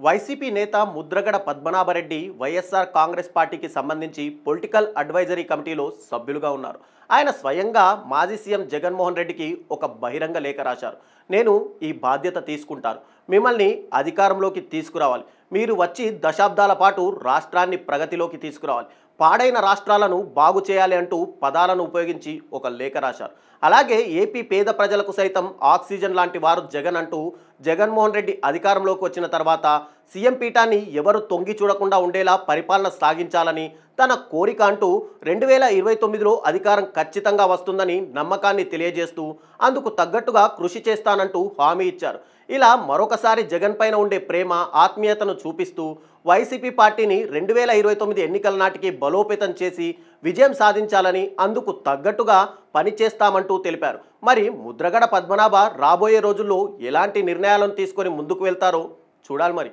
YCP నేత ముద్రగడ పద్మనాభరెడ్డి వైఎస్ఆర్ కాంగ్రెస్ పార్టీకి సంబంధించి పొలిటికల్ అడ్వైజరీ కమిటీలో సభ్యులుగా ఉన్నారు. ఆయన స్వయంగా మాజీ సీఎం జగన్మోహన్ రెడ్డికి ఒక బహిరంగ లేఖ రాశారు. నేను ఈ బాధ్యత తీసుకుంటాను, మిమ్మల్ని అధికారంలోకి తీసుకురావాలి, మీరు వచ్చి దశాబ్దాల పాటు రాష్ట్రాన్ని ప్రగతిలోకి తీసుకురావాలి, పాడైన రాష్ట్రాలను బాగు చేయాలి అంటూ పదాలను ఉపయోగించి ఒక లేఖ రాశారు. అలాగే ఏపీ పేద ప్రజలకు సైతం ఆక్సిజన్ లాంటి వారు జగన్ అంటూ జగన్మోహన్ రెడ్డి అధికారంలోకి వచ్చిన తర్వాత సీఎం పీఠాన్ని ఎవరు తొంగి చూడకుండా ఉండేలా పరిపాలన సాగించాలని తన కోరిక అంటూ 2029లో అధికారం ఖచ్చితంగా వస్తుందని నమ్మకాన్ని తెలియజేస్తూ అందుకు తగ్గట్టుగా కృషి చేస్తానంటూ హామీ ఇచ్చారు. ఇలా మరొకసారి జగన్ పైన ఉండే ప్రేమ ఆత్మీయతను చూపిస్తూ వైసీపీ పార్టీని 2029 ఎన్నికల నాటికి బలోపేతం చేసి విజయం సాధించాలని అందుకు తగ్గట్టుగా పనిచేస్తామంటూ తెలిపారు. మరి ముద్రగడ పద్మనాభ రాబోయే రోజుల్లో ఎలాంటి నిర్ణయాలను తీసుకొని ముందుకు వెళ్తారో చూడాలి మరి.